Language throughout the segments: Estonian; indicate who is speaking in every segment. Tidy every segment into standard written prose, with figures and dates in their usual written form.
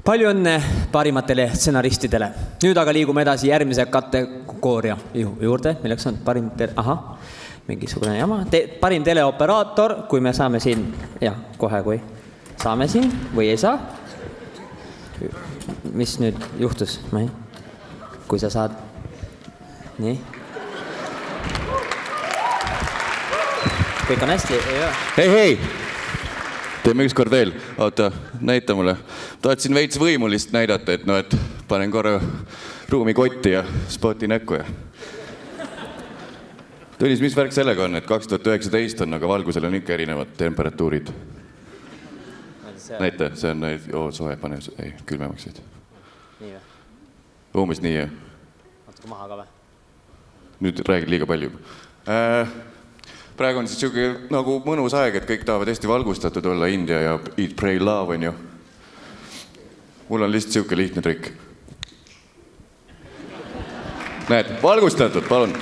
Speaker 1: Palju õnne parimatele stsenaristidele. Nüüd aga liigume edasi järgmise kategooria juurde, milleks on mingisugune jama. Parim teleoperaator, kui me saame siin, kohe kui saame siin või ei saa. Mis nüüd juhtus? Kui sa saad... Nii. Kõik on hästi, ei ole?
Speaker 2: Hei! Teeme üks kord veel. Oota, näita mulle. Tahtsin veits võimulist näidata, et panen korra ruumi kotti ja spoti näkku. Tõnis, mis värk sellega on, et 2019 on, aga valgusel on ikka erinevad temperatuurid. Näita, see on soe, pane külmemaks.
Speaker 1: Nii või?
Speaker 2: Umbes nii, jah.
Speaker 1: Natuke maha ka või?
Speaker 2: Nüüd räägid liiga palju. Praegu on siis siuke nagu mõnus aeg, et kõik tahavad hästi valgustatud olla, India ja Eat, Pray, Love on ju. Mul on lihtsalt siuke lihtne trikk. Näed, valgustatud, palun.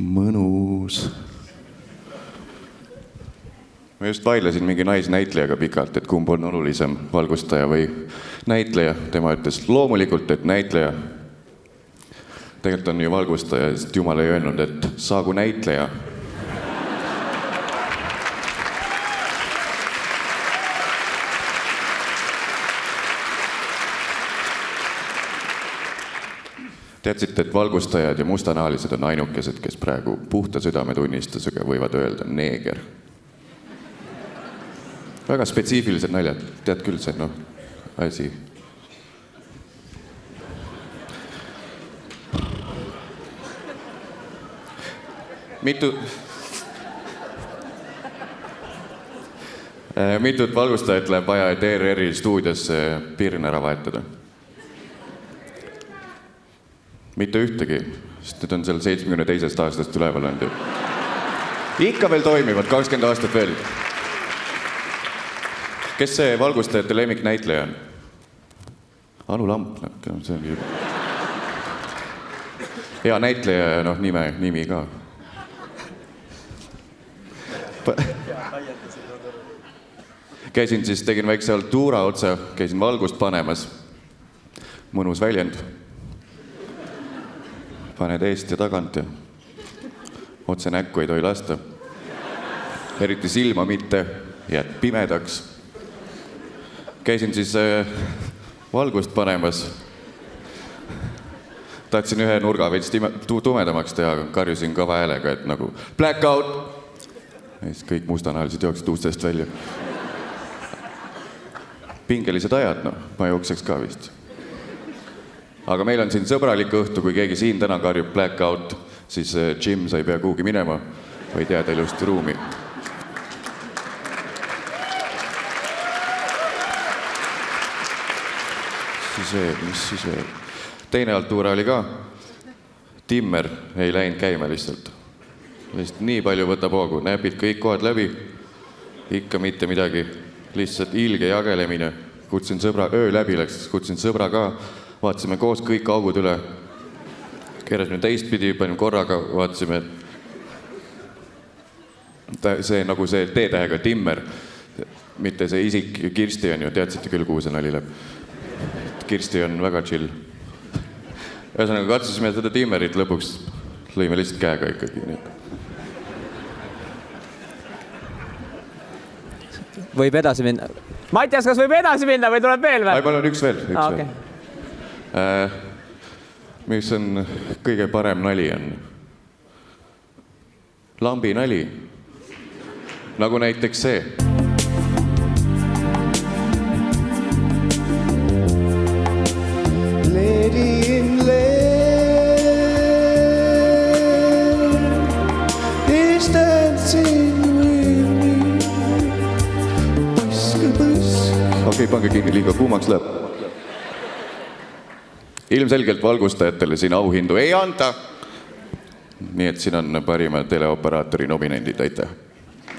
Speaker 2: Mõnus. Ma just vaidlesin mingi naisnäitlejaga pikalt, et kumb on olulisem, valgustaja või näitleja. Tema ütles loomulikult, et näitleja. Tegelikult on ju valgustaja, sest Jumal ei öelnud, et saagu näitleja. Teadsite, et valgustajad ja mustanahalised on ainukesed, kes praegu puhta südametunnistusega võivad öelda neeger. Väga spetsiifilised naljad. Tead küll see, asi. Mitut valgustajat läheb vaja, et ERR-i stuudiosse pirn ära vahetada? Mitte ühtegi, sest need on seal 72. aastast üleval olnud. Ikka veel toimivad, 20 aastat veel. Kes see valgustajate lemmiknäitleja on? Anu Lamp, see on hea näitleja ja nimi ka. Käisin siis, tegin väikse altuura otsa, käisin valgust panemas. Mõnus väljend. Paned eest ja tagant ja otse näkku ei tohi lasta. Eriti silma mitte, jääd pimedaks. Käisin siis valgust panemas. Tahtsin ühe nurga veits tumedamaks teha, karjusin kõva häälega, et nagu blackout! Ja siis kõik mustanahalised jooksid ustest välja. Pingelised ajad, ma jookseks ka vist. Aga meil on siin sõbralik õhtu, kui keegi siin täna karjub blackout, siis Jim, sa ei pea kuhugi minema, vaid jääda ilusti ruumi. Mis siis veel? Teine altuura oli ka. Timmer ei läinud käima lihtsalt. Nii palju võtab hoogu, näpid kõik kohad läbi. Ikka mitte midagi. Lihtsalt ilge jagelemine. Kutsin sõbra, öö läbi läks, kutsin sõbra ka. Vaatasime koos kõik augud üle. Keerasime teistpidi, panime korraga, vaatasime. See nagu see T-tähega Timmer. Mitte see isik Kirsti on ju, teadsite küll, kuhu see nali läheb. Kirsti on väga chill. Ühesõnaga katsusime seda Timmerit lõpuks, lõime lihtsalt käega ikkagi.
Speaker 1: Võib edasi minna. Mattias, kas võib edasi minna või tuleb veel või?
Speaker 2: Palun üks veel. Mis on kõige parem nali on? Lambi nali. Nagu näiteks see. Okei, pange kinni, liiga kuumaks läheb. Ilmselgelt valgustajatele siin auhindu ei anta. Nii et siin on parima teleoperaatori nominendid, aitäh.